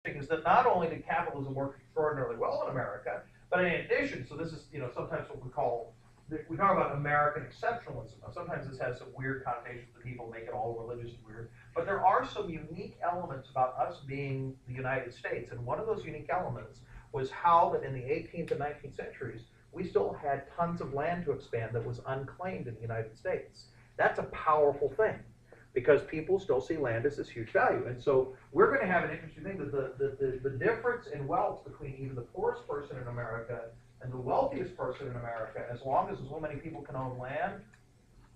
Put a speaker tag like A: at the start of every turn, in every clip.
A: is that not only did capitalism work extraordinarily well in America, but in addition, so this is, sometimes what we talk about American exceptionalism. Now, sometimes this has some weird connotations that people make it all religious and weird, but there are some unique elements about us being the United States, and one of those unique elements was how that in the 18th and 19th centuries, we still had tons of land to expand that was unclaimed in the United States. That's a powerful thing, because people still see land as this huge value. And so we're going to have an interesting thing, that the difference in wealth between even the poorest person in America and the wealthiest person in America, as long as so many people can own land,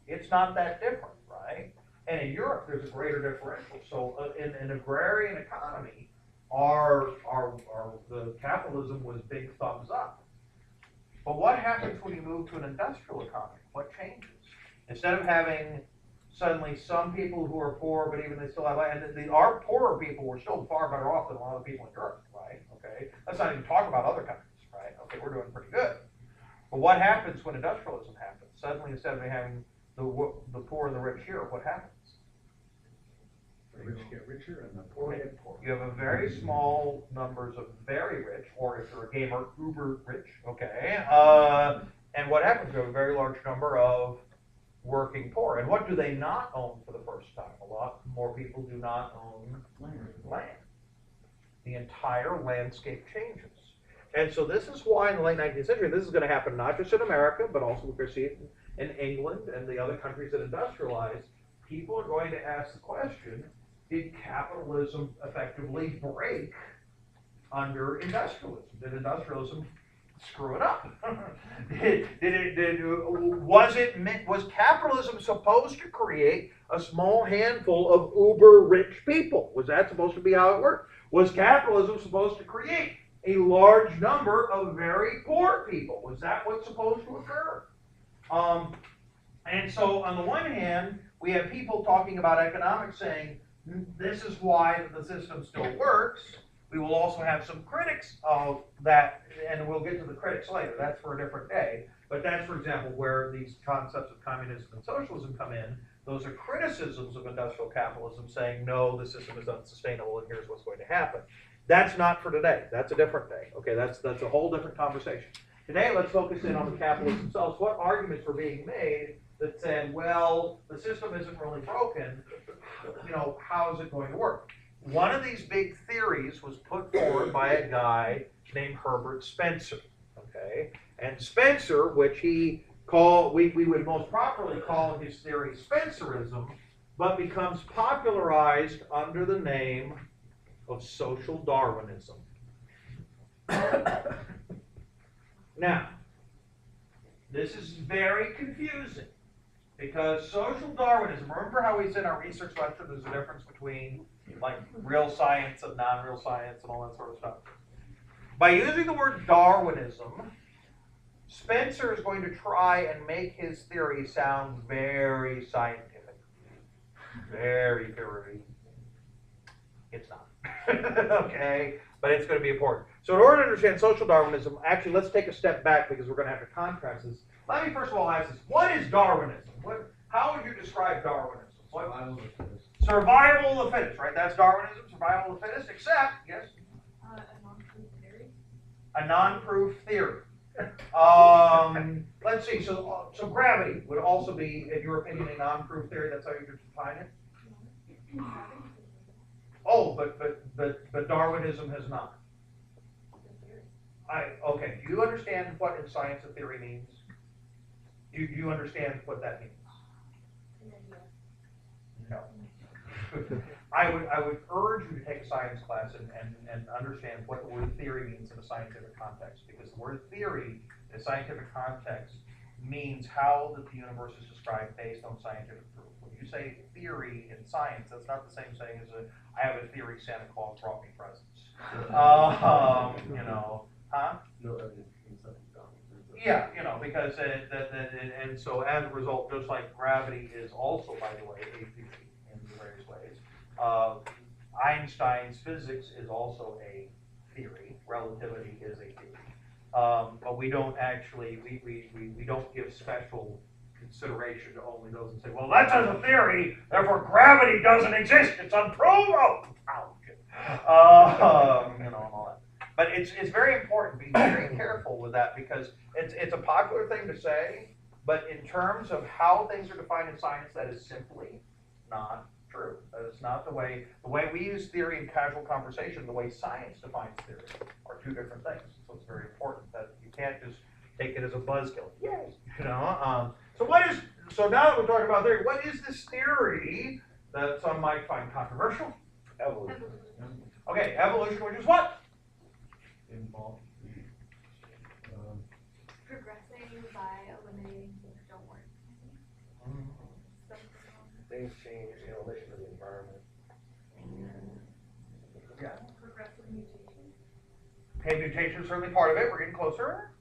A: it's not that different, right? And in Europe, there's a greater differential. So in an agrarian economy, the capitalism was big thumbs up. But what happens when you move to an industrial economy? What changes? Instead of having suddenly some people who are poor, but even they still have land, and our poorer people were still far better off than a lot of people in Europe, right? Okay, let's not even talk about other countries, right? Okay, we're doing pretty good. But what happens when industrialism happens? Suddenly, instead of having the poor and the rich here, what happens?
B: The rich get richer and the poor get poorer.
A: You have a very small numbers of very rich, or if you're a gamer, uber rich, okay? And what happens? You have a very large number of working poor. And what do they not own for the first time? A lot more people do not own land. The entire landscape changes. And so this is why in the late 19th century, this is going to happen not just in America, but also we're going to see it in England and the other countries that industrialized. People are going to ask the question, did capitalism effectively break under industrialism? Did industrialism screw it up? Was capitalism supposed to create a small handful of uber rich people? Was that supposed to be how it worked? Was capitalism supposed to create a large number of very poor people? Was that what's supposed to occur? And so on the one hand, we have people talking about economics saying, this is why the system still works. We will also have some critics of that, and we'll get to the critics later. That's for a different day. But that's, for example, where these concepts of communism and socialism come in. Those are criticisms of industrial capitalism saying, no, the system is unsustainable, and here's what's going to happen. That's not for today. That's a different day. Okay, that's a whole different conversation. Today, let's focus in on the capitalists themselves. What arguments were being made that said, well, the system isn't really broken, how is it going to work? One of these big theories was put forward by a guy named Herbert Spencer, okay? And Spencer, which we would most properly call his theory Spencerism, but becomes popularized under the name of social Darwinism. Now, this is very confusing, because social Darwinism, remember how we said in our research lecture there's a difference between like real science and non-real science and all that sort of stuff. By using the word Darwinism, Spencer is going to try and make his theory sound very scientific. Very, very. It's not. Okay? But it's going to be important. So in order to understand social Darwinism, actually let's take a step back because we're going to have to contrast this. Let me first of all ask this. What is Darwinism? How would you describe Darwinism?
B: Survival of the fittest.
A: Survival of the fittest, right? That's Darwinism, survival of the fittest, except, yes?
C: A non-proof theory.
A: A non-proof theory. Let's see, so gravity would also be, in your opinion, a non-proof theory. That's how you define it? Oh, but Darwinism has not. Okay, do you understand what in science a theory means? Do you understand what that means? No. I would urge you to take a science class and understand what the word theory means in a scientific context, because the word theory in a scientific context means how the universe is described based on scientific proof. When you say theory in science, that's not the same thing as I have a theory Santa Claus brought me presents. Huh?
B: No,
A: yeah, because and so as a result, just like gravity is also, by the way, a theory in various ways. Einstein's physics is also a theory. Relativity is a theory. But we don't actually, we don't give special consideration to only those and say, well, that's as a theory, therefore gravity doesn't exist, it's unprovable. Ouch. But it's very important, be very careful with that, because it's a popular thing to say, but in terms of how things are defined in science, that is simply not true. That is not the way we use theory in casual conversation, the way science defines theory are two different things. So it's very important that you can't just take it as a buzzkill. Yay! You know, so now that we're talking about theory, what is this theory that some might find controversial?
B: Evolution.
A: Okay, evolution, which is what?
B: Involved.
C: Progressing by eliminating things that don't work. Something
B: Things change, relation to the environment.
A: Yeah.
C: progressive mutation.
A: Okay, mutation is certainly part of it. We're getting closer.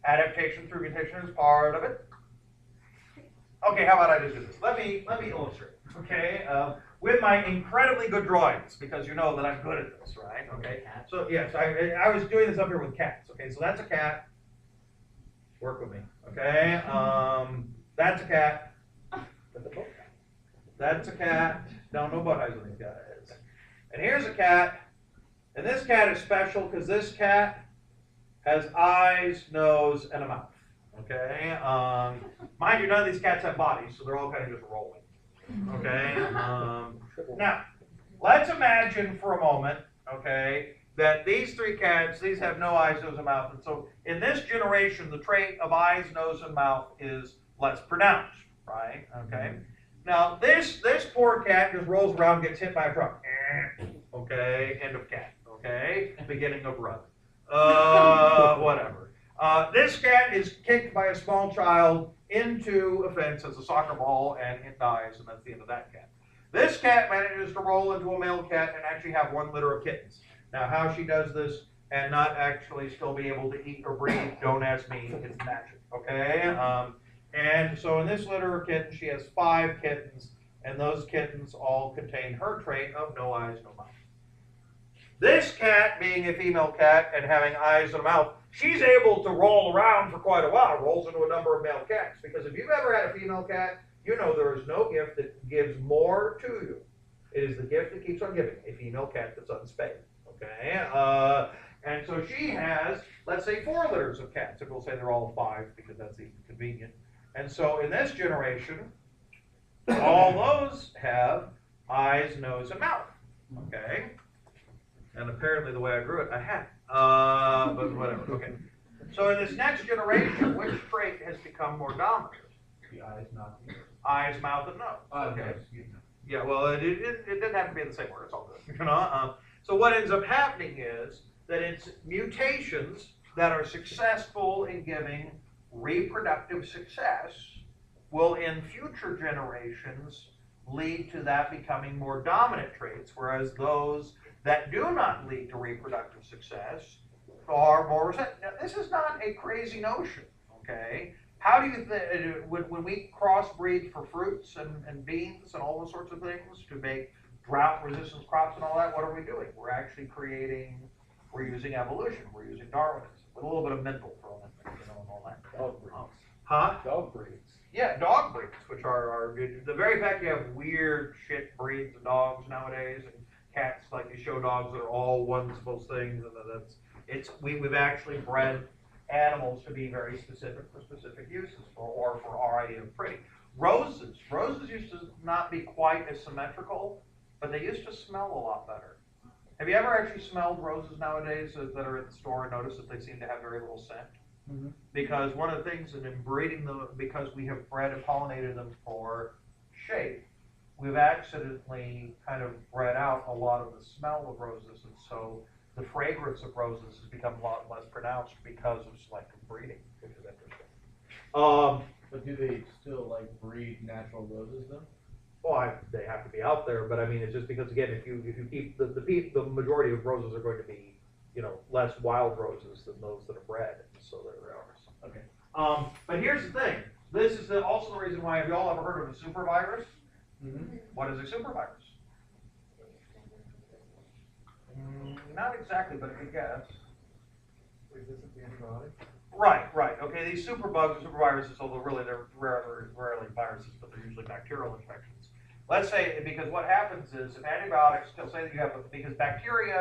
A: Adaptation through mutation is part of it. Okay, how about I just do this? Let me illustrate. Okay, with my incredibly good drawings, because you know that I'm good at this, right? Okay. So yes, I was doing this up here with cats. Okay, so that's a cat. Work with me. Okay. That's a cat. That's a cat. No bow ties with these guys. And here's a cat. And this cat is special because this cat has eyes, nose, and a mouth. Okay. Mind you, none of these cats have bodies, so they're all kind of just rolling. Okay. Now, let's imagine for a moment, okay, that these three cats, these have no eyes, nose, and mouth. And so in this generation, the trait of eyes, nose, and mouth is less pronounced, right? Okay. Now, this poor cat just rolls around and gets hit by a truck. Okay, end of cat. Okay, beginning of run. Whatever. This cat is kicked by a small child into a fence as a soccer ball, and it dies, and that's the end of that cat. This cat manages to roll into a male cat and actually have one litter of kittens. Now, how she does this and not actually still be able to eat or breathe, don't ask me, it's magic, okay? And so in this litter of kittens, she has 5 kittens, and those kittens all contain her trait of no eyes, no mouth. This cat, being a female cat and having eyes and a mouth, she's able to roll around for quite a while, rolls into a number of male cats. Because if you've ever had a female cat, you know there is no gift that gives more to you. It is the gift that keeps on giving, a female cat that's unspayed. Okay? And so she has, let's say, 4 litters of cats. And we'll say they're all 5 because that's even convenient. And so in this generation, all those have eyes, nose, and mouth. Okay? And apparently the way I grew it, I had. But whatever. Okay. So in this next generation, which trait has become more dominant?
B: The eyes, not the ears.
A: Eyes, mouth, and nose. Okay. Yeah, well, it didn't have to be the same word. It's all good. You know? So what ends up happening is that it's mutations that are successful in giving reproductive success will in future generations lead to that becoming more dominant traits, whereas those that do not lead to reproductive success are more resistant. Now, this is not a crazy notion, okay? How do you think, when we crossbreed for fruits and beans and all those sorts of things to make drought-resistant crops and all that, what are we doing? We're actually we're using evolution, we're using Darwinism, with a little bit of mental thrown in there, you know, and all that.
B: Dog breeds.
A: Huh?
B: Dog breeds.
A: Yeah, dog breeds, which are good. The very fact you have weird shit breeds of dogs nowadays, and cats, like you show dogs that are all one supposed things, and we've actually bred animals to be very specific for specific uses, or for our idea of pretty. Roses used to not be quite as symmetrical, but they used to smell a lot better. Have you ever actually smelled roses nowadays that are at the store and noticed that they seem to have very little scent?
B: Mm-hmm.
A: Because one of the things in breeding them, because we have bred and pollinated them for shape, we've accidentally kind of bred out a lot of the smell of roses, and so the fragrance of roses has become a lot less pronounced because of selective breeding, which is interesting.
B: But do they still like breed natural roses though?
A: Well, they have to be out there, but I mean, it's just because again, if you keep the majority of roses are going to be, you know, less wild roses than those that are bred, so they're ours.
B: Okay.
A: But here's the thing. This is also the reason why. Have you all ever heard of a supervirus?
B: Mm-hmm.
A: What is a supervirus? Not exactly, but a good guess.
B: Resistant to antibiotics?
A: Right. Okay, these superbugs or superviruses, although really they're rarely viruses, but they're usually bacterial infections. Let's say, because what happens is if antibiotics, say that you have, because bacteria